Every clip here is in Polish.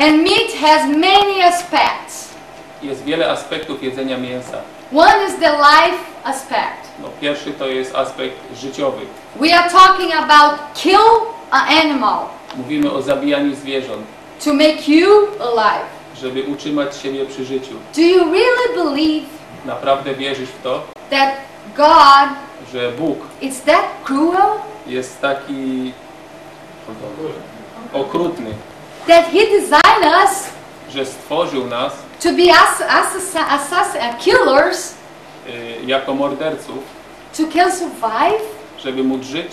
And meat has many aspects. Jest wiele aspektów jedzenia mięsa. One is the life aspect. No, pierwszy to jest aspekt życiowy. We are talking about kill an animal Mówimy o zabijaniu zwierząt, to make you alive. żeby utrzymać siebie przy życiu. Do you really believe Naprawdę wierzysz w to, that God że Bóg is that cruel? jest taki okrutny, That He designed us że stworzył nas to be killers, jako morderców, to can survive? żeby móc żyć?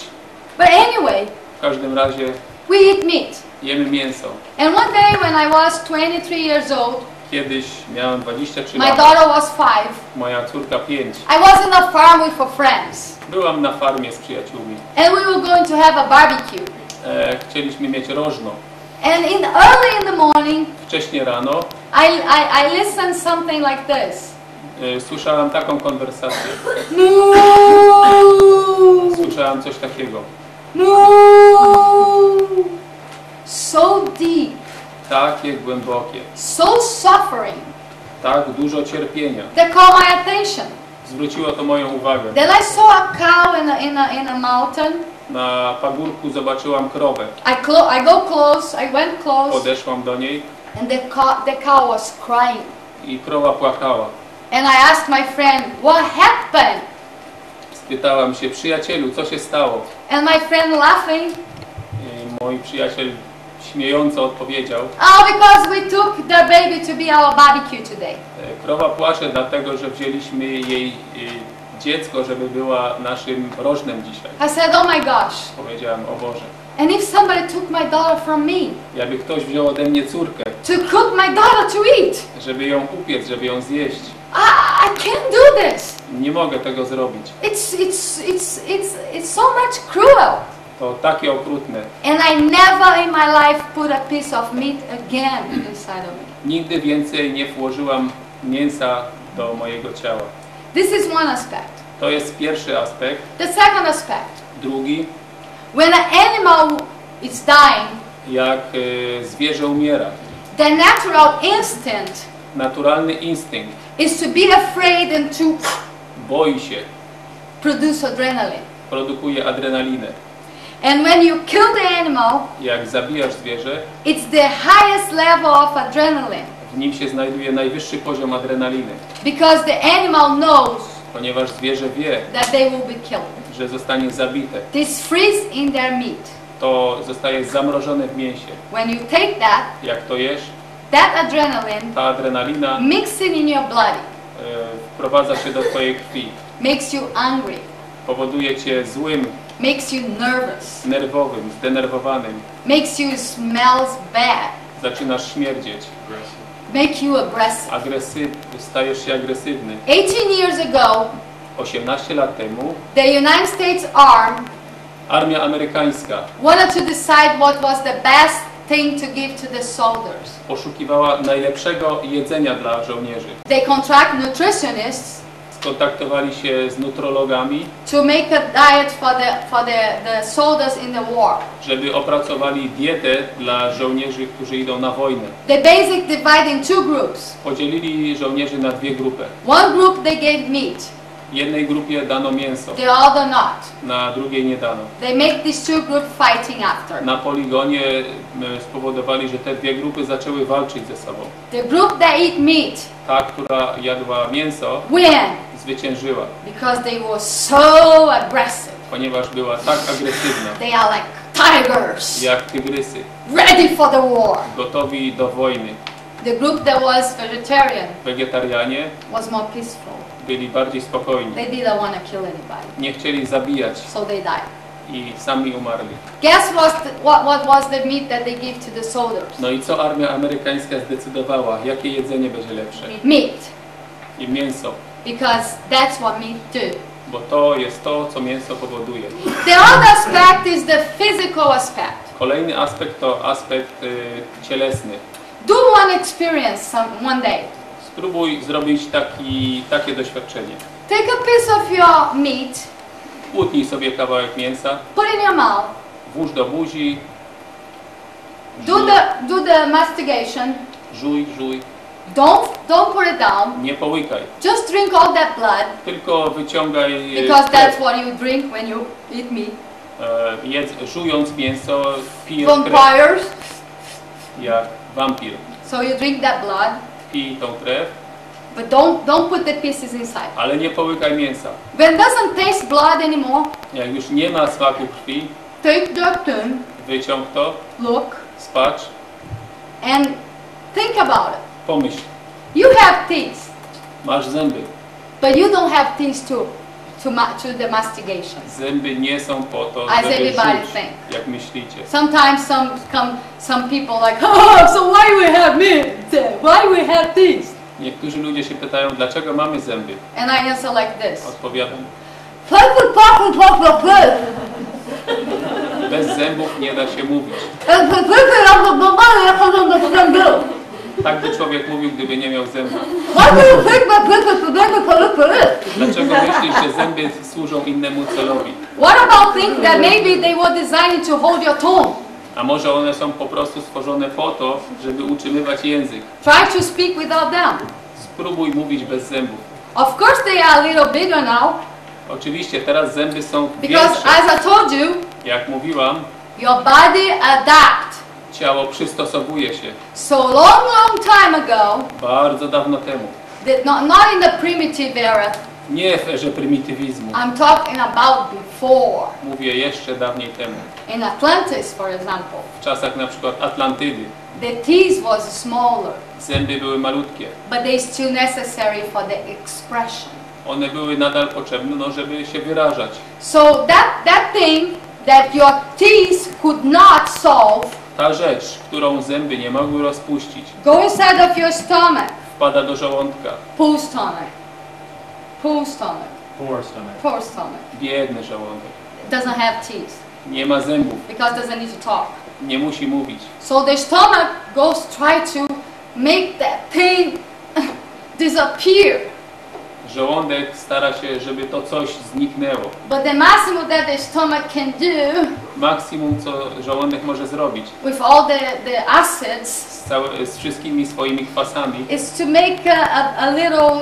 But anyway, W każdym razie we eat meat. jemy mięso. And one day when I was 23 years old, Kiedyś miałem 23 my lata, daughter was 5. moja córka 5. I was on a farm with her friends. Byłam na farmie z przyjaciółmi. And we were going to have a barbecue. Chcieliśmy mieć rożno. And early in the morning, Wcześnie rano I listened something like this. Słyszałam taką konwersację. No! Słyszałam coś takiego. No! So deep, Takie głębokie. so suffering. Tak dużo cierpienia. That caught my attention. Zwróciło to moją uwagę. Then I saw a cow in a mountain. Na pagórku zobaczyłam krowę. I go close. I went close, Podeszłam do niej and the cow was crying. i krowa płakała. And I asked my friend, "What happened?" Spytałam się, przyjacielu, co się stało? And my friend laughing, I mój przyjaciel śmiejąco odpowiedział: "Oh, because we took the baby to be our barbecue today." krowa płacze dlatego, że wzięliśmy jej dziecko, żeby była naszym rożnem dzisiaj. I said, "Oh my gosh." Powiedziałem: o Boże, And if somebody took my daughter from me jakby ktoś wziął ode mnie córkę, to cook my daughter to eat, żeby ją upiec, żeby ją zjeść. I can't do this. Nie mogę tego zrobić. It's so much cruel. To takie okrutne. And I never in my life put a piece of meat again inside of me. Nigdy więcej nie włożyłam mięsa do mojego ciała. This is one aspect. To jest pierwszy aspekt. The second aspect. Drugi, When an animal is dying, jak zwierzę umiera. the natural instinct Naturalny instynkt is to be afraid and to boi się, produce adrenaline. produkuje adrenalinę. And when you kill the animal, Jak zabijasz zwierzę, it's the highest level of adrenaline w nim się znajduje najwyższy poziom adrenaliny, because the animal knows ponieważ zwierzę wie, that they will be killed. że zostanie zabite. This freeze in their meat. To zostaje zamrożone w mięsie. When you take that, Jak to jesz, that adrenaline ta adrenalina mixing in your blood wprowadza się do twojej krwi. makes you angry, Powoduje cię złym, makes you nervous, nerwowym, zdenerwowanym. makes you smells bad, Zaczynasz śmierdzieć. make you aggressive. Stajesz się agresywny. 18 years ago, 18 lat temu the United States Army armia amerykańska wanted to decide what was the best thing to give to the soldiers. poszukiwała najlepszego jedzenia dla żołnierzy. They contract nutritionists Skontaktowali się z nutrologami, to make a diet for the soldiers in the war. żeby opracowali dietę dla żołnierzy, którzy idą na wojnę. They basically divide in two groups. Podzielili żołnierzy na dwie grupy. One group they gave meat, Jednej grupie dano mięso, the other not. na drugiej nie dano. They make these two groups fighting after. Na poligonie spowodowali, że te dwie grupy zaczęły walczyć ze sobą. The group that eat meat Ta, która jadła mięso, win zwyciężyła, because they were so aggressive. ponieważ była tak agresywna, They are like tigers, jak tygrysy, ready for the war. gotowi do wojny. The group that was vegetarian Wegetarianie was more peaceful. byli bardziej spokojni. They didn't want to kill anybody, Nie chcieli zabijać so they died. i sami umarli. Guess what was the meat that they give to the soldiers? No i co armia amerykańska zdecydowała? Jakie jedzenie będzie lepsze? Meat, I mięso. because that's what meat do. Bo to jest to, co mięso powoduje. The other aspect is the physical aspect. Kolejny aspekt to aspekt cielesny. Do one experience one day. Spróbuj zrobić takie doświadczenie. Take a piece of your meat, Utnij sobie kawałek mięsa, put it in your mouth, włóż do buzi Do the mastigation. Żuj, żuj, Don't put it down. nie połykaj. Just drink all that blood Tylko wyciągaj because krew. that's what you drink when you eat meat. Żując mięso, pijesz krew Vampires. jak wampir. So you drink that blood, Pij tą krew, but don't put the pieces inside. ale nie połykaj mięsa. When it doesn't taste blood anymore, Jak już nie ma smaku krwi, take that thing, wyciąg to, look, spacz, and think about it. pomyśl. You have teeth, Masz zęby. but you don't have teeth to the mastigation. Zęby nie są po to, As żeby everybody żuć, think. jak myślicie. Sometimes some people like, oh, so why we have meat? Why we have teeth? Niektórzy ludzie się pytają, dlaczego mamy zęby. And I answer like this. Odpowiadam, And bez zębów nie da się mówić. Tak by człowiek mówił, gdyby nie miał zębów. Dlaczego myślisz, że zęby służą innemu celowi? What about think that maybe they were designed to hold your tongue? A może one są po prostu stworzone po to, żeby utrzymywać język? Try to speak without them. Spróbuj mówić bez zębów. Of course they are a little bigger now, Oczywiście teraz zęby są because większe. as I told you, Jak mówiłam, your body adapt. ciało przystosowuje się. So long time ago, Bardzo dawno temu. not in the primitive era, Nie w erze prymitywizmu. I'm talking about before. Mówię jeszcze dawniej temu. In Atlantis, for example, W czasach na przykład Atlantydy. the teeth was smaller, Zęby były malutkie. but they still necessary for the expression. One były nadal potrzebne, no, żeby się wyrażać. So that thing that your teeth could not solve Ta rzecz, którą zęby nie mogły rozpuścić, go inside of your stomach. wpada do żołądka. Poor stomach. Poor stomach. Poor stomach. Poor stomach. Biedny żołądek. It doesn't have teeth Nie ma zębów. because it doesn't need to talk. Nie musi mówić. So the stomach goes try to make that thing disappear. Żołądek stara się, żeby to coś zniknęło. But the maximum that the stomach can do Maksimum, co żołądek może zrobić with all the acids z wszystkimi swoimi kwasami, is to make a little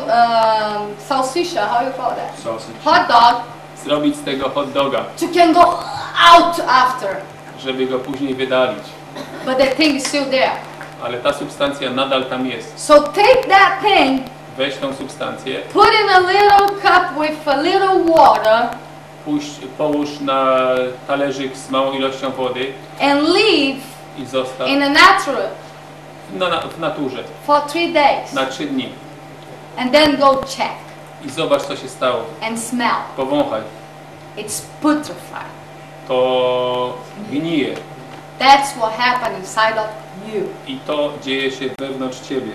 salsicha, how you call that? Sausage. Hot dog, zrobić z tego hot doga, to can go out after. żeby go później wydalić. But the thing is still there. Ale ta substancja nadal tam jest. So take that thing, Weź tą substancję, put in a little cup with a little water, połóż na talerzyk z małą ilością wody and leave i zostaw in a natural w naturze for 3 days. na 3 dni. And then go check I zobacz, co się stało. and smell. Powąchaj. It's putrefied. To gnije. That's what happened inside of you. I to dzieje się wewnątrz ciebie.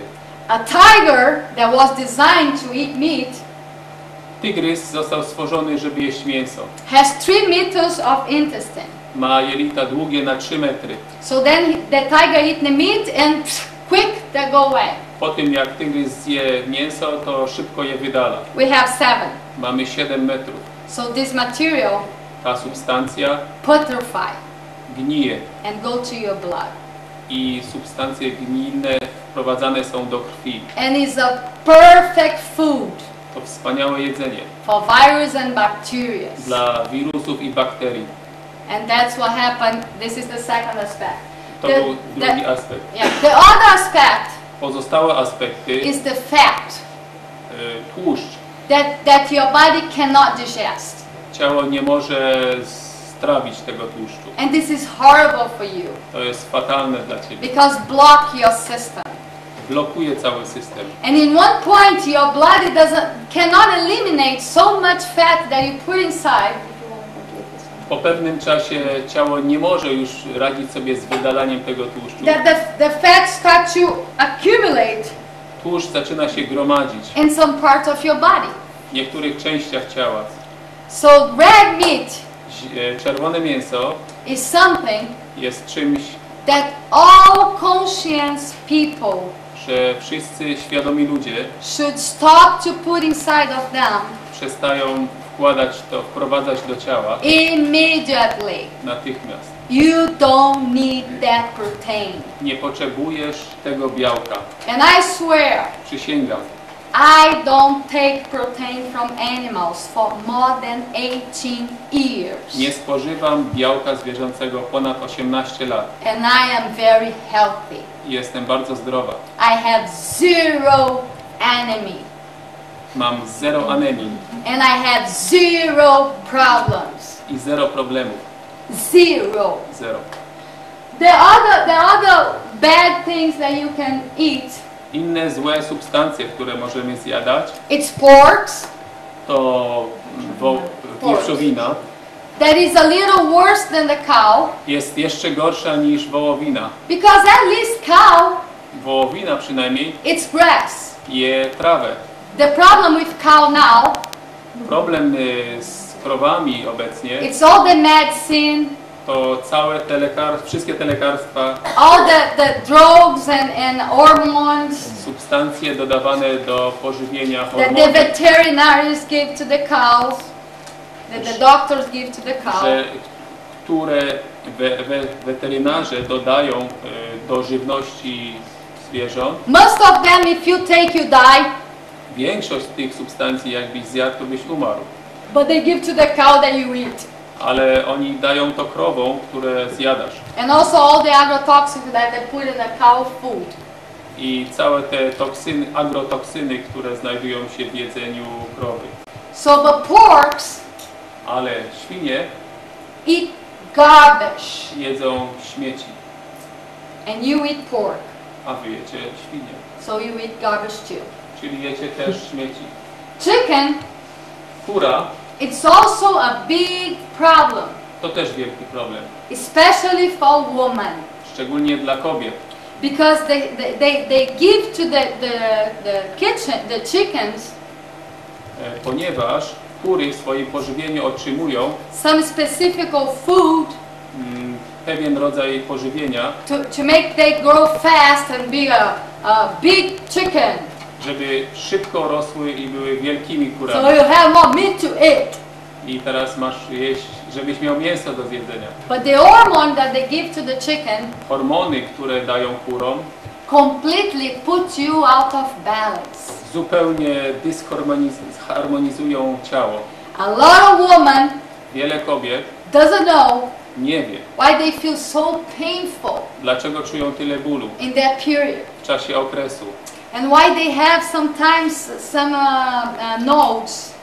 A tiger that was designed to eat meat Tygrys został stworzony, żeby jeść mięso. has 3 meters of intestine. Ma jelita długie na 3 metry. So then the tiger eat the meat and quick they go away. Po tym, jak tygrys zje mięso, to szybko je wydala. We have 7. Mamy 7 metrów. So this material Ta substancja putrefy gnije and go to your blood. i substancje gnilne wprowadzane są do krwi. And it's a perfect food To wspaniałe jedzenie for virus and bacteria. dla wirusów i bakterii. And that's what happened. This is the second aspect. To był drugi aspekt. Yeah. The other aspect Pozostałe aspekty, is the fat tłuszcz. that your body cannot digest. Ciało nie może strawić tego tłuszczu. And this is horrible for you To jest fatalne dla ciebie. because block your system. Blokuje cały system. And in one point your body cannot eliminate so much fat that you put inside. Po pewnym czasie ciało nie może już radzić sobie z wydalaniem tego tłuszczu. That the fat start to accumulate Tłuszcz zaczyna się gromadzić in some parts of your body. w niektórych częściach ciała. So red meat Czerwone mięso is something jest czymś, that all conscious people że wszyscy świadomi ludzie should stop to put inside of them przestają wprowadzać do ciała immediately. natychmiast. You don't need that protein. Nie potrzebujesz tego białka. And I swear, Przysięgam. I don't take protein from animals for more than 18 years. Nie spożywam białka zwierzęcego ponad 18 lat. And I am very healthy. I jestem bardzo zdrowa. I have zero anemia. Mam 0 anemii And I have zero problems. i 0 problemów. Zero. 0. The other bad things that you can eat, Inne złe substancje, które możemy zjadać, it's porks. to wieprzowina. That is a little worse than the cow. Jest jeszcze gorsza niż wołowina. Because at least cow, Wołowina przynajmniej it's grass. je trawę. The problem with cow now, Problem z krowami obecnie it's all the medicine, to całe wszystkie te lekarstwa, all the drugs and hormones substancje dodawane do pożywienia, that the hormony, veterinaries give to the cows, that the doctors give to the cow. które weterynarze dodają do żywności zwierząt. Most of them, if you take, you die. Większość tych substancji jakbyś zjadł, to byś umarł. But they give to the cow that you eat. Ale oni dają to krowom, które zjadasz. And also all the agrotoxins that they put in the cow food. I całe te agrotoksyny, które znajdują się w jedzeniu krowy. So the porks Ale świnie eat garbage. jedzą śmieci, And you eat pork. a wy jecie świnie. So you eat garbage too. Czyli jecie też śmieci. Chicken, Kura it's also a big problem. to też wielki problem. Especially for women. Szczególnie dla kobiet. Because they give to the chickens Ponieważ kury w swoim pożywieniu otrzymują some specific food pewien rodzaj pożywienia, to make they grow fast and be a big chicken. żeby szybko rosły i były wielkimi So kurami. you have more meat to eat. I teraz masz jeść, żebyś miał mięso do zjedzenia. But the hormone that they give to the chicken Hormony, które dają kurom, completely put you out of balance. zupełnie dysharmonizują ciało. A lot of women Wiele kobiet doesn't know nie wie, why they feel so painful dlaczego czują tyle bólu in their period. w czasie okresu. And why they have sometimes some nodes,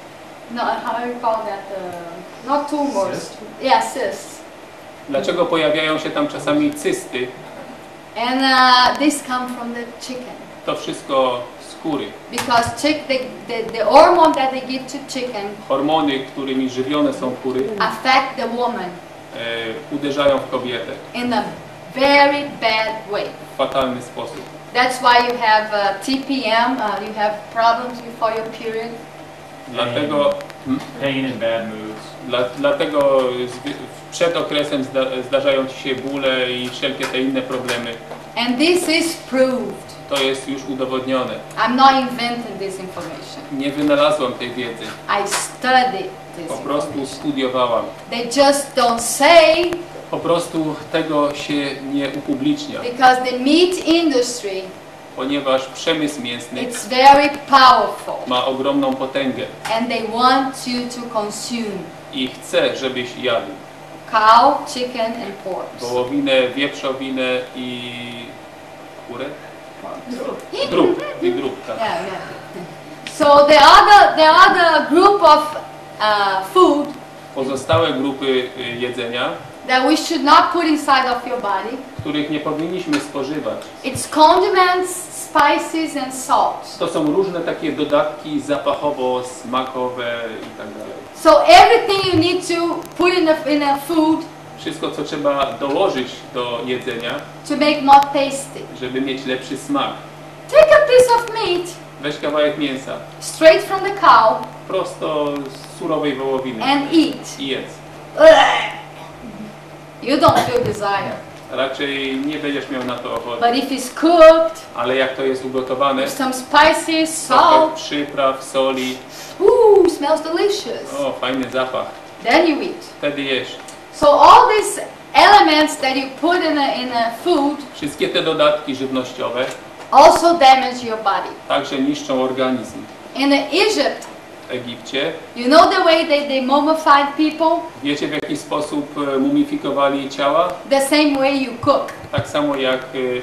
no, how do you call that? Not tumors. Cyst? Yeah, cysts. Dlaczego pojawiają się tam czasami cysty? And this come from the chicken. To wszystko z kury. Because the hormone that they give to chicken Hormony, którymi żywione są kury, affect the woman uderzają w kobietę in a very bad way. w fatalny sposób. That's why you have TPM, you have problems before your period. Dlatego, Pain and bad moods. dlatego przed okresem zdarzają ci się bóle i wszelkie te inne problemy. And this is proved. To jest już udowodnione. I'm not inventing this information. Nie wynalazłam tej wiedzy. I studied this Po prostu information. studiowałam. They just don't say Po prostu tego się nie upublicznia, because the meat industry, ponieważ przemysł mięsny it's very powerful ma ogromną potęgę and they want you to consume i chce, żebyś jadł cow, chicken and pork. wołowinę, wieprzowinę i kurę? Drób, tak. Yeah, yeah. So the other group of food Pozostałe grupy jedzenia, that we should not put inside of your body, których nie powinniśmy spożywać, it's condiments, spices and salt. to są różne takie dodatki zapachowo-smakowe i tak dalej. So everything you need to put in a food Wszystko, co trzeba dołożyć do jedzenia, to make more tasty. żeby mieć lepszy smak. Take a piece of meat Weź kawałek mięsa, straight from the cow prosto z surowej wołowiny and eat. i jedz. You don't feel desire. Raczej nie będziesz miał na to ochoty. But if it's cooked, Ale jak to jest ugotowane, with some spices, trochę salt, przypraw, soli, smells delicious. o, fajny zapach, Then you eat. wtedy jesz. So all these elements that you put in a food wszystkie te dodatki żywnościowe also damage your body. także niszczą organizm. In Egypt, W Egipcie, you know the way they mummified people? wiecie w jaki sposób mumifikowali ciała? The same way you cook. Tak samo jak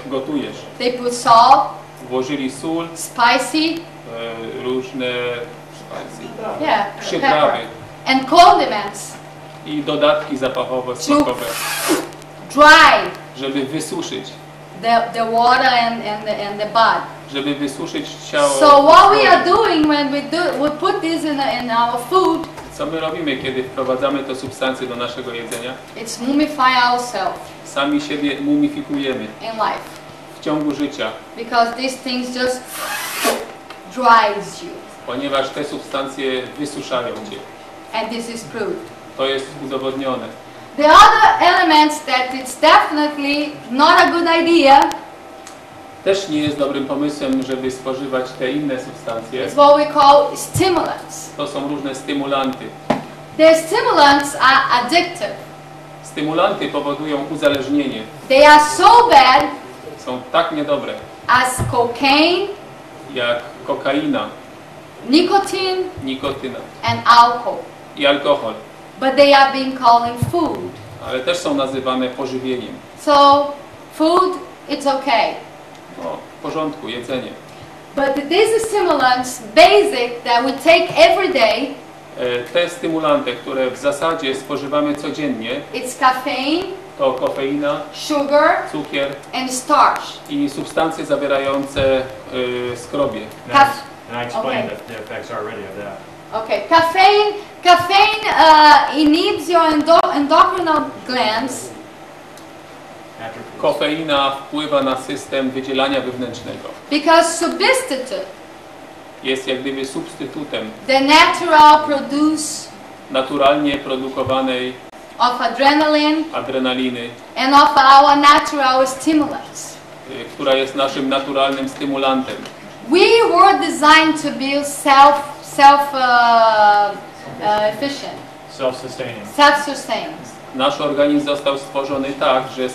gotujesz. They put salt, Włożyli sól, spicy, różne spicy, yeah, przyprawy pepper, and condiments, i dodatki zapachowe, smakowe, dry żeby wysuszyć, the water and the blood. żeby wysuszyć ciało. So what we are doing when we put this in our food, Co my robimy, kiedy wprowadzamy te substancje do naszego jedzenia? it's mummify ourselves Sami siebie mumifikujemy in life, w ciągu życia, because these things just dries you, ponieważ te substancje wysuszają cię. and this is proved. To jest udowodnione. The other elements that it's definitely not a good idea Też nie jest dobrym pomysłem, żeby spożywać te inne substancje. is what we call stimulants. To są różne stymulanty. The stimulants are addictive. Stymulanty powodują uzależnienie. They are so bad Są tak niedobre, as cocaine, jak kokaina, nicotine, nikotyna and alcohol. i alkohol, But they are being called food. ale też są nazywane pożywieniem. So food, it's okay. No, w porządku, jedzenie. But these stimulants, basic, that we take every day, Te stymulanty, które w zasadzie spożywamy codziennie, it's caffeine, to kofeina, sugar, cukier and starch. i substancje zawierające skrobie. And I explained Okay. the effects already of that. Okay, caffeine inhibits your endocrinal glands, Atrophies. Kofeina wpływa na system wydzielania wewnętrznego. because substitute, Jest jak gdyby substytutem the natural produce naturalnie produkowanej of adrenaline adrenaliny, and of our natural stimulants. która jest naszym naturalnym stymulantem. We were designed to be efficient, Self-sustaining. self-sustaining. Nasz organizm został stworzony tak, że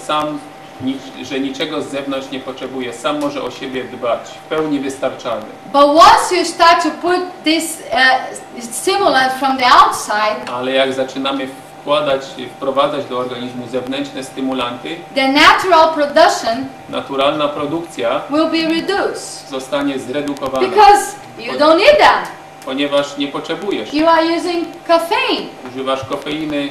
że niczego z zewnątrz nie potrzebuje, sam może o siebie dbać, w pełni wystarczalny. But once you start to put this stimulant from the outside, Ale jak zaczynamy wprowadzać do organizmu zewnętrzne stymulanty, the natural production naturalna produkcja will be reduced zostanie zredukowana, because you don't need them. ponieważ nie potrzebujesz. You are using caffeine. Używasz kofeiny,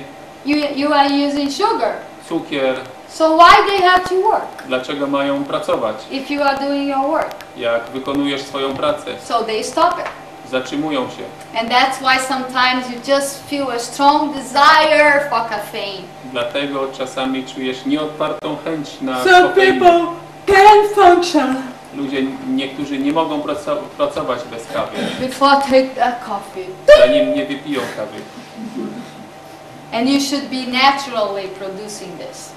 You are using sugar. cukier. So why they have to work Dlaczego mają pracować, if you are doing your work? jak wykonujesz swoją pracę? So they stop it. Zatrzymują się. And that's why sometimes you just feel a strong desire for caffeine. Dlatego czasami czujesz nieodpartą chęć na Some kofeinę. people can't function Niektórzy nie mogą pracować bez kawy, before take that coffee. zanim nie wypiją kawy. And you should be naturally producing this.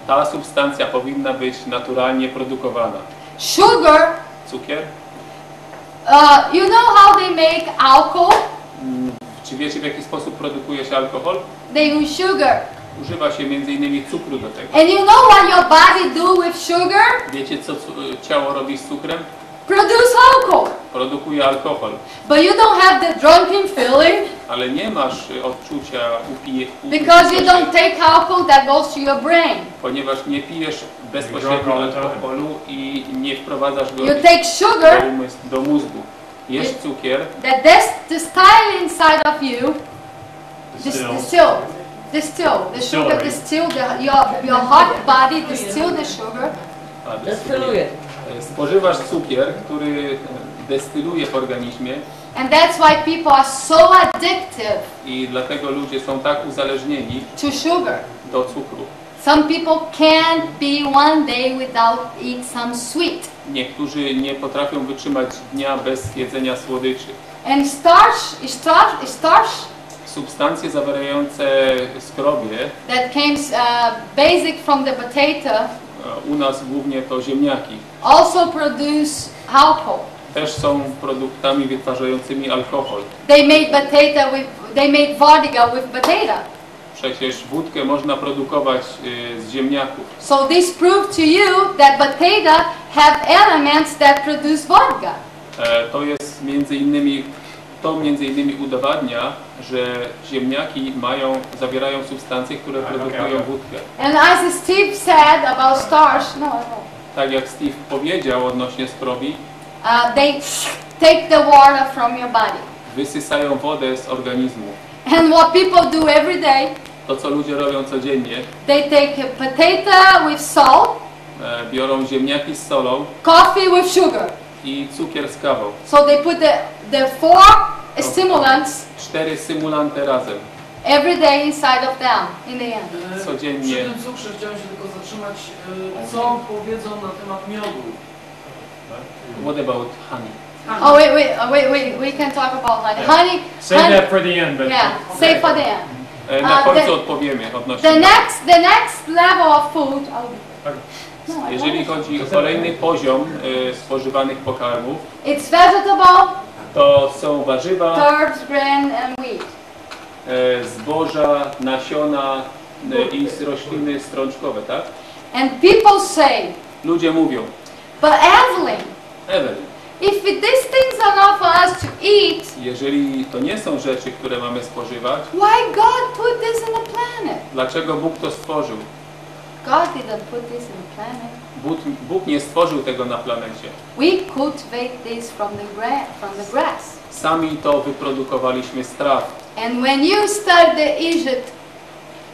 Ta substancja powinna być naturalnie produkowana. Sugar, Cukier? you know how they make alcohol? Czy wiecie, w jaki sposób produkuje się alkohol? They use sugar. Używa się m.in. cukru do tego. And you know what your body do with sugar? Wiecie, co ciało robi z cukrem? Produce alcohol. Produkuje alkohol. But you don't have the drunken feeling Ale nie masz odczucia because you don't take alcohol that goes to your brain. ponieważ nie pijesz bezpośrednio alkoholu i nie wprowadzasz go You take sugar, do mózgu. Jesz cukier, that distill inside of you, the sugar distill, your hot body distill the sugar, Destyluje. spożywasz cukier, który destyluje w organizmie and that's why people are so addictive i dlatego ludzie są tak uzależnieni to sugar. do cukru. Some people can't be one day without eat some sweet. Niektórzy nie potrafią wytrzymać dnia bez jedzenia słodyczy. And starch Substancje zawierające skrobię, that comes basic from the potato u nas głównie to ziemniaki, also produce alcohol. też są produktami wytwarzającymi alkohol. They made vodka with potato. Przecież wódkę można produkować z ziemniaków. So this proves to you that potato have elements that produce vodka. To jest między innymi udowadnia, że ziemniaki zawierają substancje, które produkują wódkę. And as Steve said about starch, Tak jak Steve powiedział odnośnie skrobi, they take the water from your body. wysysają wodę z organizmu. And what people do every day, To, co ludzie robią codziennie, they take a potato with salt, biorą ziemniaki z solą coffee with sugar. i cukier z kawą. So they put the four stimulants 4 symulanty razem. every day inside of them in the end. Codziennie. Przy tym cukrze chciałem się tylko zatrzymać, co powiedzą na temat miodu. What about honey? Oh wait, we can talk about honey. Honey, Save honey, that for the end, but yeah, save for the end. Na końcu the- odpowiemy odnośnie. The next level of food. No, I Jeżeli won't. chodzi o kolejny poziom spożywanych pokarmów, It's vegetable, to są warzywa, herbs, grain, and wheat. zboża, nasiona i rośliny strączkowe, tak? And people say, Ludzie mówią, but Evelyn, Evelyn, if these things are not for us to eat, jeżeli to nie są rzeczy, które mamy spożywać, why God put this in the planet? dlaczego Bóg to stworzył? God didn't put this in the planet. Bóg nie stworzył tego na planecie. We cultivate this from the grass. Sami to wyprodukowaliśmy z traw. And when you study Egypt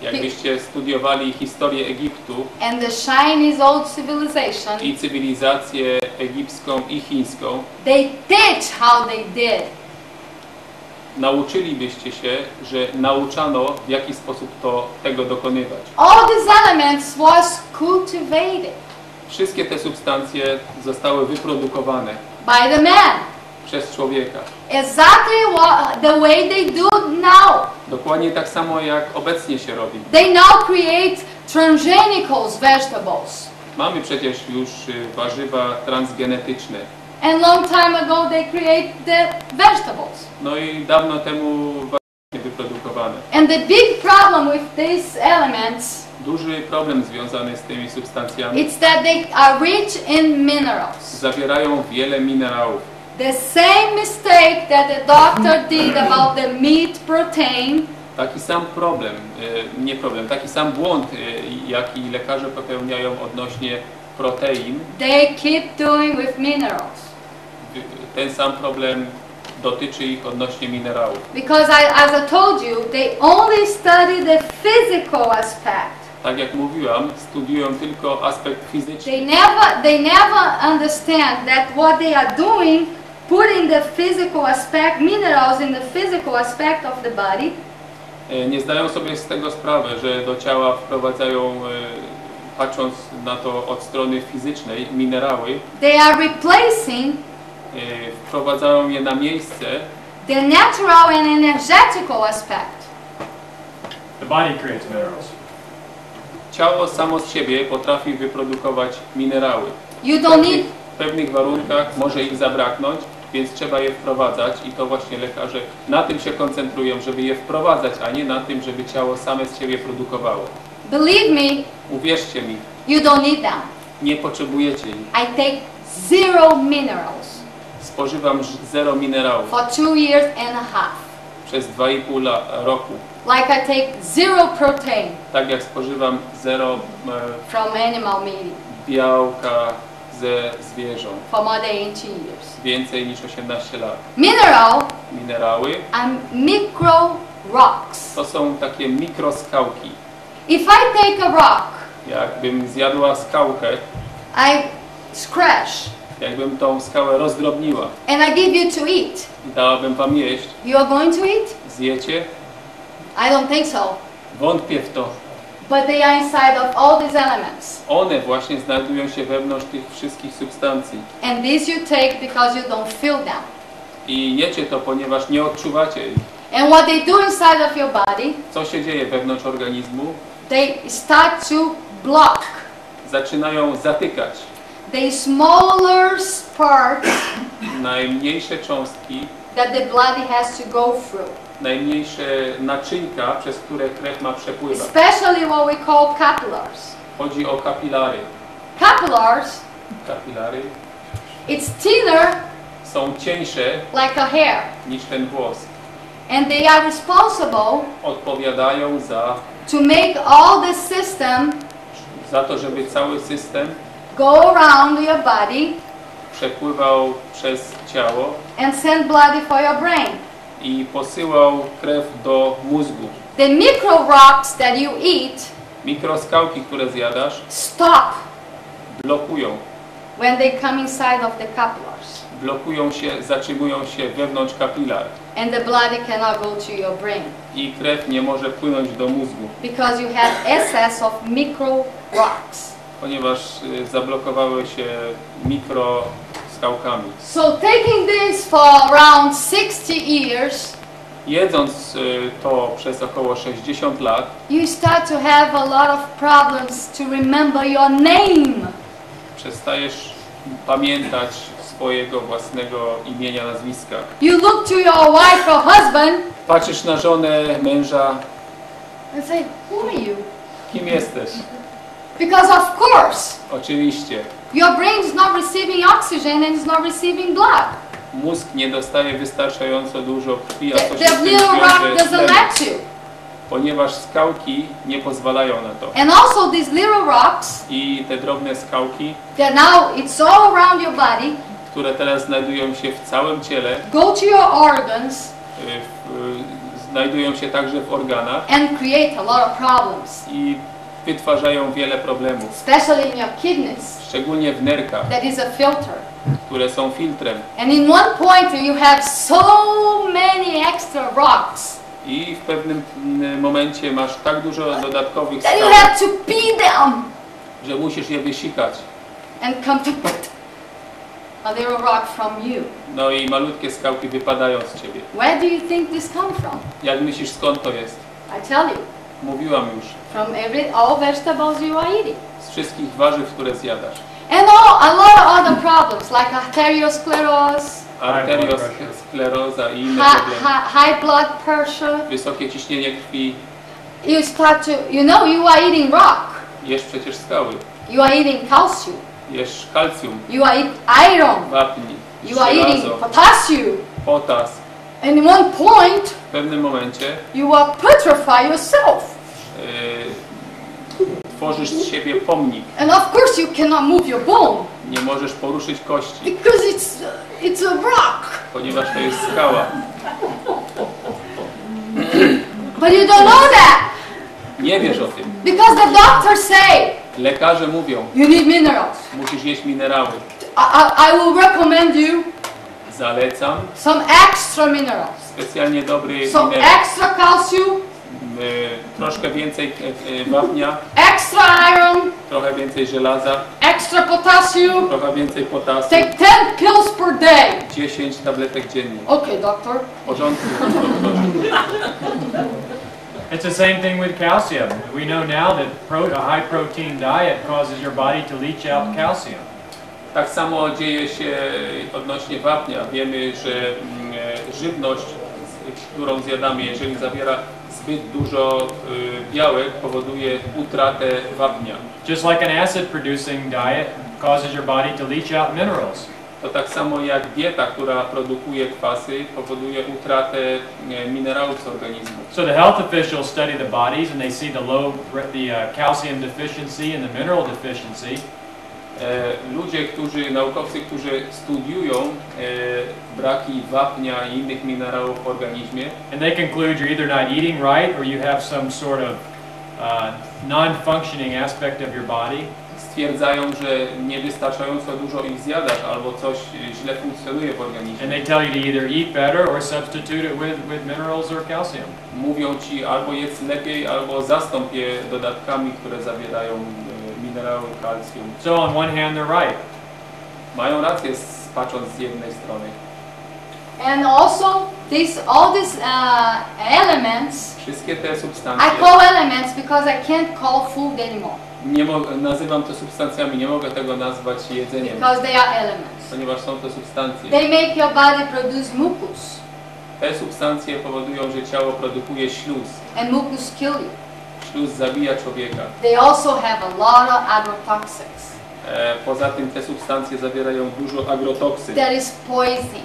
Jakbyście studiowali historię Egiptu and the Chinese old civilization, i cywilizację egipską i chińską, they teach how they did. nauczylibyście się, że nauczano, w jaki sposób tego dokonywać. All these elements was cultivated Wszystkie te substancje zostały wyprodukowane by the man. przez człowieka. Exactly the way they do now. Dokładnie tak samo jak obecnie się robi. They now create transgenicals vegetables. Mamy przecież już warzywa transgenetyczne. And long time ago they create the vegetables. No i dawno temu warzywa wyprodukowane. And the big problem with these elements, Duży problem związany z tymi substancjami, it's that they are rich in minerals. zawierają wiele minerałów. The same mistake that the doctor did about the meat protein, Taki sam taki sam błąd, jaki lekarze popełniają odnośnie protein, they keep doing with minerals. ten sam problem dotyczy ich odnośnie minerałów. Because as I told you, they only study the physical aspect. Tak jak mówiłam, studiują tylko aspekt fizyczny. They never understand that what they are doing, putting the physical aspect, minerals in the physical aspect of the body, Nie zdają sobie z tego sprawy, że do ciała wprowadzają, patrząc na to od strony fizycznej, minerały, they are replacing wprowadzają je na miejsce the natural and energetical aspect. the body creates minerals. Ciało samo z siebie potrafi wyprodukować minerały. You don't need W pewnych warunkach może ich zabraknąć, więc trzeba je wprowadzać i to właśnie lekarze na tym się koncentrują, żeby je wprowadzać, a nie na tym, żeby ciało same z siebie produkowało. believe me, Uwierzcie mi, you don't need them. nie potrzebujecie ich. I take 0 minerals Spożywam 0 minerałów for 2 years and a half. przez 2,5 roku. Like I take 0 protein Tak jak spożywam 0 from animal meat białka ze zwierząt. for more than 18 years. Więcej niż 18 lat. Mineral Minerały are micro rocks. to są takie mikroskałki. If I take a rock, Jakbym zjadła skałkę, I scratch jakbym tą skałę rozdrobniła and I give you to eat, i dałabym wam jeść, you are going to eat? zjecie? I don't think so. Wątpię w to. But they are inside of all these elements. One właśnie znajdują się wewnątrz tych wszystkich substancji. And these you take because you don't feel them. I jecie to, ponieważ nie odczuwacie ich. And what they do inside of your body, Co się dzieje wewnątrz organizmu? they start to block Zaczynają zatykać the smaller sparks najmniejsze cząstki, that the body has to go through. najmniejsze naczynka, przez które krew ma przepływać. especially what we call capillaries. Chodzi o kapilary. Capillaries, Kapilary it's thinner są cieńsze like a hair, niż ten włos. and they are responsible Odpowiadają to make all the system za to, żeby cały system go around your body przepływał przez ciało and send blood for your brain. i posyłał krew do mózgu. The micro rocks that you eat Mikroskałki, które zjadasz, stop blokują. when they come inside of the capillaries, Blokują się, zatrzymują się wewnątrz kapilar and the blood cannot go to your brain i krew nie może płynąć do mózgu, because you have excess of micro rocks. ponieważ zablokowały się mikroskałkami. So taking this for around 60 years, Jedząc to przez około 60 lat, you start to have a lot of problems to remember your name. przestajesz pamiętać swojego własnego imienia, nazwiska. You look to your wife or husband Patrzysz na żonę, męża, and say, who are you? kim jesteś? Because of course, Oczywiście, your brain is not receiving oxygen and is not receiving blood. mózg nie dostaje wystarczająco dużo krwi, a The, co się the z tym little rock wiąże, doesn't tlenu, let you. ponieważ skałki nie pozwalają na to. And also these little rocks, I te drobne skałki, that now it's all around your body, które teraz znajdują się w całym ciele, go to your organs znajdują się także w organach and create a lot of problems, i wytwarzają wiele problemów, especially in your kidneys, szczególnie w nerkach, that is a filter. które są filtrem. And in one point you have so many extra rocks I w pewnym momencie masz tak dużo dodatkowych that you skałek, have to pee them że musisz je wysikać. and come to a little rock from you. No i malutkie skałki wypadają z ciebie. Where do you think this come from? Jak myślisz, skąd to jest? I tell you, Mówiłam już. from all vegetables you are eating. Z wszystkich warzyw, które zjadasz. And a lot of other problems like arteriosclerosis, Arterioskleroza i inne problemy. high blood pressure. Wysokie ciśnienie krwi. You start to, you are eating rock. Jesz przecież skały. You are eating calcium. Jesz kalcium, You are eating iron. wapń, You are eating żelazo, potassium. potas. And in one point, W pewnym momencie you are petrify yourself. tworzysz z siebie pomnik. And of course you cannot move your bone Nie możesz poruszyć kości, because it's a rock. ponieważ to jest skała. But you don't know that Nie wiesz o tym. because the doctors say Lekarze mówią, you need minerals. musisz jeść minerały. I will recommend you Zalecam some extra minerals. specjalnie dobry Some minerał. extra calcium, Troszkę więcej wapnia, extra iron, trochę więcej żelaza, extra potassium. trochę więcej potasu. Take 10 pills per day. 10 tabletek dziennie. Okay, doctor. W porządku, doktorze. It's the same thing with calcium. We know now that a high protein diet causes your body to leach out calcium. Tak samo dzieje się odnośnie wapnia. Wiemy, że żywność, którą zjadamy, jeżeli zawiera zbyt dużo białek, powoduje utratę wapnia. Just like an acid producing diet causes your body to leach out minerals. To tak samo jak dieta, która produkuje kwasy, powoduje utratę minerałów z organizmu. So the health officials study the bodies and they see the calcium deficiency and the mineral deficiency. Naukowcy, którzy studiują braki wapnia i innych minerałów w organizmie, And they conclude you're either not eating right or you have some sort of non-functioning aspect of your body. stwierdzają, że niewystarczająco dużo ich zjadasz albo coś źle funkcjonuje w organizmie. And they tell you to either eat better or substitute it with minerals or calcium. Mówią ci albo jedz lepiej, albo zastąp je dodatkami, które zawierają minerały, kalcjum. So on one hand they're right. Mają rację, patrząc z jednej strony. And also, all these elements, Wszystkie te I substancje, call elements because I can't call food anymore nazywam to substancjami, nie mogę tego nazwać jedzeniem, because they are elements. ponieważ są to substancje. They make your body produce mucus. Te substancje powodują, że ciało produkuje śluz. and mucus kill you. Śluz zabija człowieka. They also have a lot of agrotoxics. Poza tym te substancje zawierają dużo agrotoksyn, That is poison.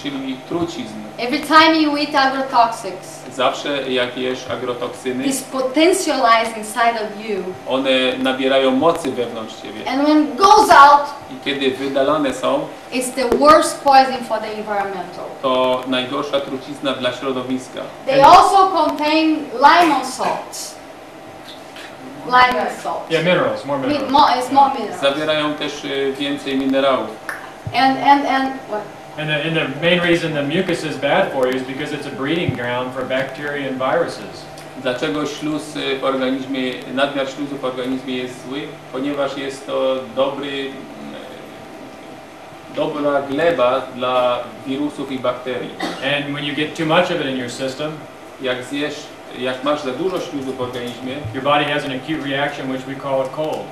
czyli trucizn. Every time you eat agrotoxics, Zawsze jak jesz agrotoksyny, this potentialized inside of you, one nabierają mocy wewnątrz ciebie. and when it goes out, I kiedy wydalane są, it's the worst poison for the environmental. to najgorsza trucizna dla środowiska. They also contain limon salts. Limon salt. Yeah, minerals, more minerals. It's more minerals. Zawierają też więcej minerałów. And what? And the main reason the mucus is bad for you is because it's a breeding ground for bacteria and viruses. Dlaczego śluz w organizmie, nadmiar śluzu w organizmie jest zły? Ponieważ jest to dobra gleba dla wirusów i bakterii. And when you get too much of it in your system, Jak masz za dużo śluzu w organizmie, your body has an acute reaction which we call it cold.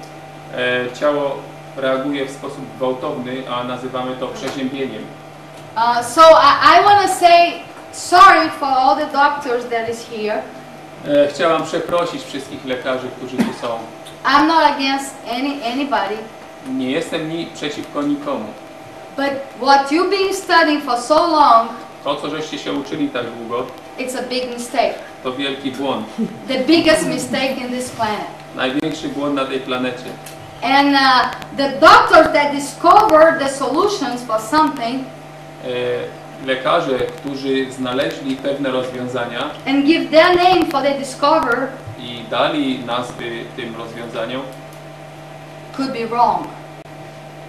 ciało reaguje w sposób gwałtowny, a nazywamy to przeziębieniem. So I want to say sorry for all the doctors that is here. Chciałam przeprosić wszystkich lekarzy, którzy tu są. I'm not against anybody, Nie jestem przeciwko nikomu. but what you've been studying for so long, To, co żeście się uczyli tak długo, it's a big mistake. to wielki błąd. The biggest mistake in this planet. Największy błąd na tej planecie. And the doctors that discovered the solutions for something Lekarze, którzy znaleźli pewne rozwiązania and give their name for the discover i dali nazwy tym rozwiązaniom, could be wrong,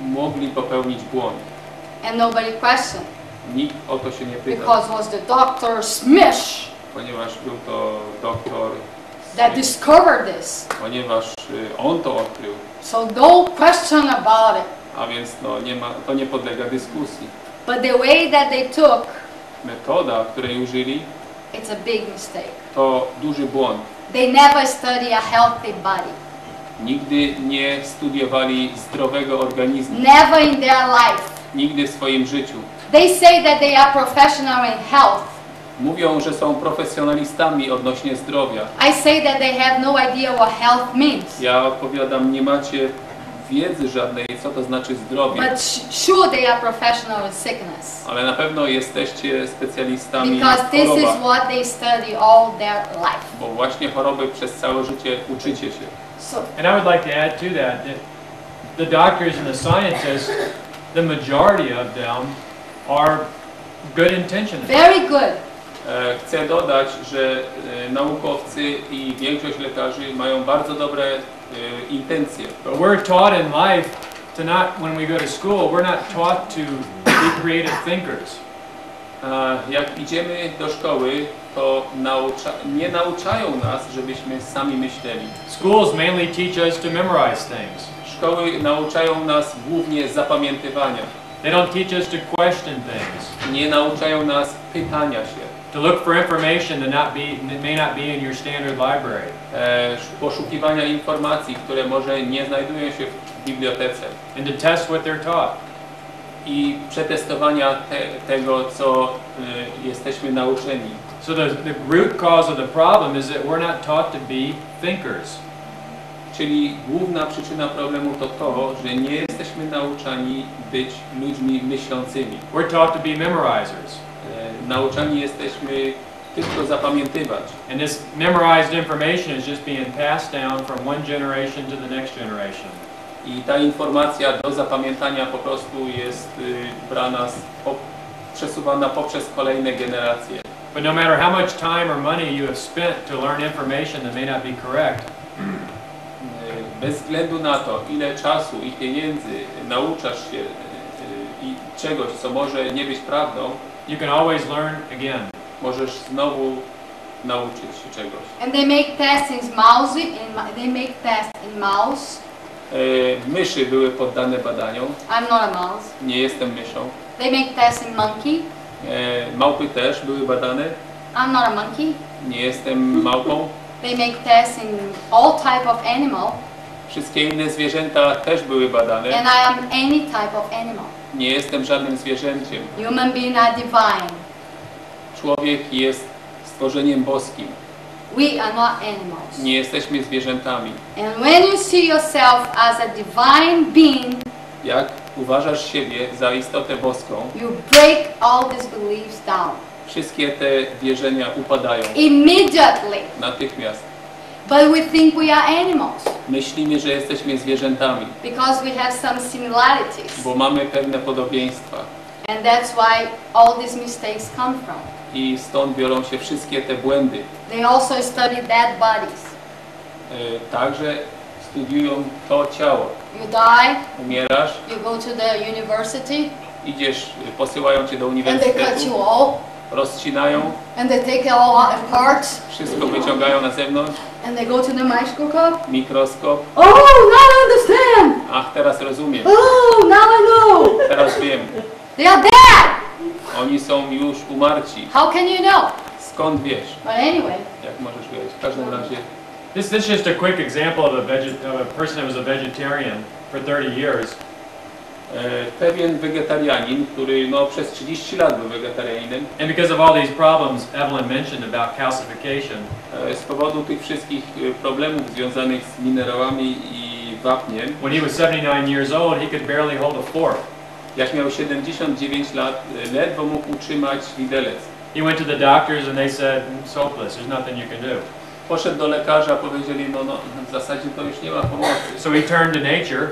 mogli popełnić błąd. and nobody questioned, Nikt o to się nie pytał, because was the doctor Smith ponieważ był to doktor that discovered this. ponieważ on to odkrył, So don't question about it. a więc to nie podlega dyskusji. But the way that they took, Metoda, której użyli, it's a big mistake. to duży błąd. They never study a healthy body. Nigdy nie studiowali zdrowego organizmu. Never in their life. Nigdy w swoim życiu. They say that they are professional in health. Mówią, że są profesjonalistami odnośnie zdrowia. I say that they have no idea what health means. Ja odpowiadam, nie macie wiedzy żadnej, co to znaczy zdrowie. But sure they are professional in sickness. Ale na pewno jesteście specjalistami Because w this is chorobach, what they study all their life. bo właśnie choroby przez całe życie uczycie się. So, And I would like to add to that the doctors and the scientists, the majority of them are good intentioned. very good. Chcę dodać, że naukowcy i większość lekarzy mają bardzo dobre intencje. But we're taught in life to not, when we go to school, we're not taught to be creative thinkers. Jak idziemy do szkoły, to nie nauczają nas, żebyśmy sami myśleli. Schools mainly teach us to memorize things. Szkoły nauczają nas głównie zapamiętywania. They don't teach us to question things, Nie nauczają nas pytania się, to look for information that may not be in your standard library. poszukiwania informacji, które może nie znajdują się w bibliotece And to test what they're taught. i przetestowania tego, co jesteśmy nauczeni. So the root cause of the problem is that we're not taught to be thinkers. Czyli główna przyczyna problemu to to, że nie jesteśmy nauczani być ludźmi myślącymi. We're taught to be memorizers. Nauczani jesteśmy tylko zapamiętywać. And this memorized information is just being passed down from one generation to the next generation. I ta informacja do zapamiętania po prostu jest przesuwana poprzez kolejne generacje. But no matter how much time or money you have spent to learn information that may not be correct, Bez względu na to, ile czasu i pieniędzy nauczasz się i czegoś, co może nie być prawdą, you can always learn again. możesz znowu nauczyć się czegoś. And they make tests in mouse. They make tests in mouse. Myszy były poddane badaniom. I'm not a mouse. Nie jestem myszą. They make tests in monkey. Małpy też były badane. I'm not a monkey. Nie jestem małpą. They make tests in all type of animal. Wszystkie inne zwierzęta też były badane. And I am any type of animal. Nie jestem żadnym zwierzęciem. Human beings are divine. Człowiek jest stworzeniem boskim. We are not animals. Nie jesteśmy zwierzętami. And when you see yourself as a divine being, Jak uważasz siebie za istotę boską, you break all these beliefs down wszystkie te wierzenia upadają immediately. natychmiast. But we think we are animals Myślimy, że jesteśmy zwierzętami, because we have some similarities. bo mamy pewne podobieństwa. And that's why all these mistakes come from. I stąd biorą się wszystkie te błędy. They also study dead bodies. Także studiują to ciało. You die, Umierasz, you go to the university, idziesz, posyłają cię do and they cut uniwersytetu, you all, rozcinają, and they take it all apart, wszystko wyciągają na zewnątrz, and they go to the microscope. mikroskop. Oh, now I understand! Ach, teraz rozumiem, Oh, now I know! teraz wiem. They are dead! Oni są już umarci. How can you know? Skąd wiesz? But anyway, Jak możesz wiedzieć? W każdym razie This is just a quick example of a person that was a vegetarian for 30 years. pewien wegetarianin, który no, przez 30 lat był wegetarianinem, And because of all these problems Evelyn mentioned about calcification, z powodu tych wszystkich problemów związanych z minerałami i wapniem, when he was 79 years old, he could barely hold a fork. jak miał 79 lat, ledwo mógł utrzymać widelec. He went to the doctors and they said, it's hopeless, there's nothing you can do. Poszedł do lekarza, powiedzieli, no w zasadzie to już nie ma pomocy. So he turned to nature,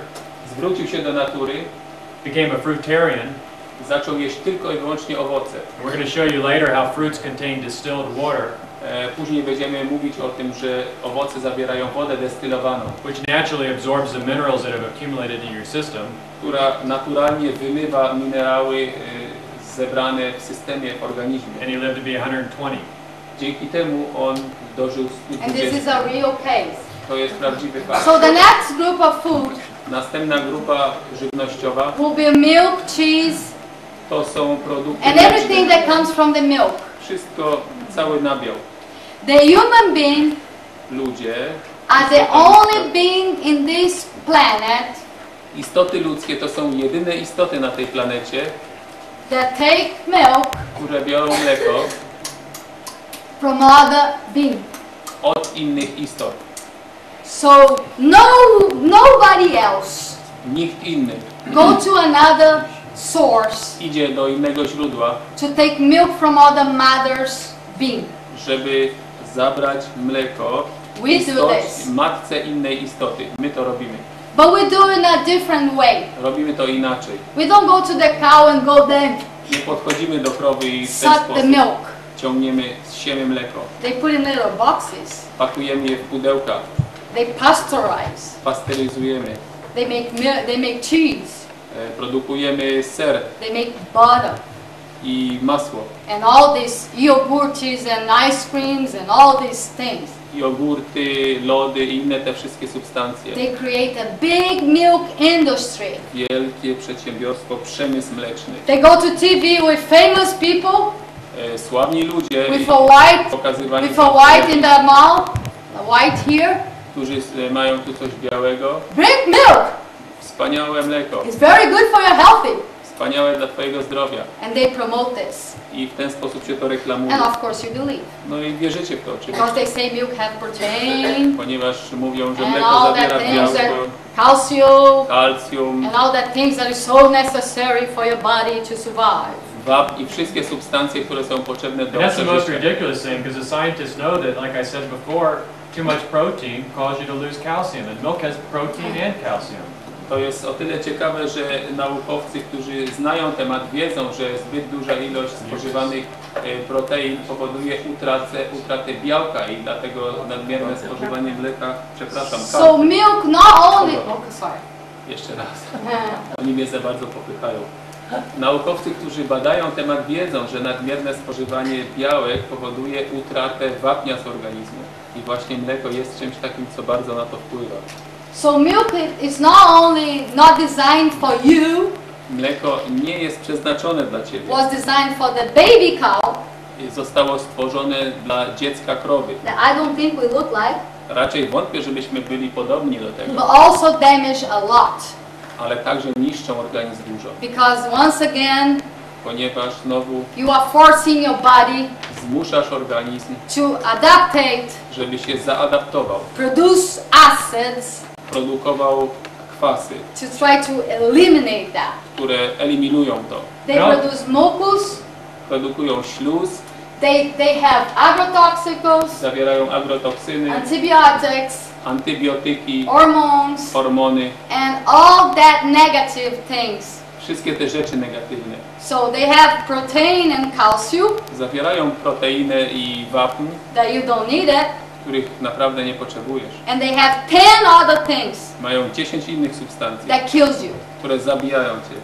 Zwrócił się do natury, became a fruitarian. zaczął jeść tylko i wyłącznie owoce. We're going to show you later how fruits contain distilled water, Później będziemy mówić o tym, że owoce zawierają wodę destylowaną, which naturally absorbs the minerals that have accumulated in your system. która naturalnie wymywa minerały zebrane w systemie w organizmie. And he lived to be 120. Dzięki temu on dożył and this is 120. a real case. To jest prawdziwy fakt. So the next group of food Następna grupa żywnościowa will be milk, cheese, to są produkty and everything mleczne. that comes from the milk. Wszystko, cały nabiał. The human being Ludzie, are the only being in this planet istoty ludzkie to są jedyne istoty na tej planecie, that take milk które biorą mleko from other beings. od innych istot. So nobody else Nikt inny go to another source idzie do innego źródła, to take milk from other mother's being. żeby zabrać mleko We do this. matce innej istoty. My to robimy. But we do it in a different way. Robimy to inaczej. We don't go to the cow and go there, Nie podchodzimy do krowy i w ten suck the sposób milk. ciągniemy, siemy mleko. They put in little boxes. Pakujemy je w pudełka, They pasteurize. pasteryzujemy, They make milk. They make cheese. produkujemy ser They make butter i masło, and all these yogurts and ice creams and all these things. jogurty, lody i inne te wszystkie substancje. They create a big milk industry. Wielkie przedsiębiorstwo, przemysł mleczny. They go to TV with famous people Sławni ludzie with a white pokazywani, with a white in the mouth, a white here. którzy mają tu coś białego. Drink milk. Wspaniałe mleko, It's very good for your healthy. wspaniałe dla twojego zdrowia. And they promote this. I w ten sposób się to reklamuje. And of course you believe. No i wierzycie w to oczywiście, Because they say milk has protein ponieważ mówią, że and mleko all that zawiera things that białko, calcium kalcium, and all that things that is so necessary for your body to survive. wapń i wszystkie substancje, które są potrzebne do And that's the most przeżycia. ridiculous thing, because the scientists know that, like I said before, too much protein causes you to lose calcium, and milk has protein and calcium. To jest o tyle ciekawe, że naukowcy, którzy znają temat, wiedzą, że zbyt duża ilość spożywanych protein powoduje utratę białka i dlatego nadmierne spożywanie mleka, przepraszam, So milk not only sorry. jeszcze raz, oni mnie za bardzo popychają. Naukowcy, którzy badają temat, wiedzą, że nadmierne spożywanie białek powoduje utratę wapnia z organizmu. I właśnie mleko jest czymś takim, co bardzo na to wpływa. So milk is not designed for you. Mleko nie jest przeznaczone dla Ciebie. Was designed for the baby cow Zostało stworzone dla dziecka krowy. that I don't think we look like, Raczej wątpię, żebyśmy byli podobni do tego, but also damage a lot. ale także niszczą organizm dużo. Because once again, ponieważ znowu you are forcing your body zmuszasz organizm, to adaptate, żeby się zaadaptował, produce acids produkował kwasy, to try to eliminate that. które eliminują to. They No. produce mucus, Produkują śluz, they have agrotoxicals, zawierają agrotoksyny, antibiotics, antybiotyki, hormones, hormony, and all that negative things. wszystkie te rzeczy negatywne. So they have protein and calcium Zawierają proteinę i wapń, that you don't need it, których naprawdę nie potrzebujesz. and they have 10 other things Mają 10 innych substancji, that kills you. które zabijają cię.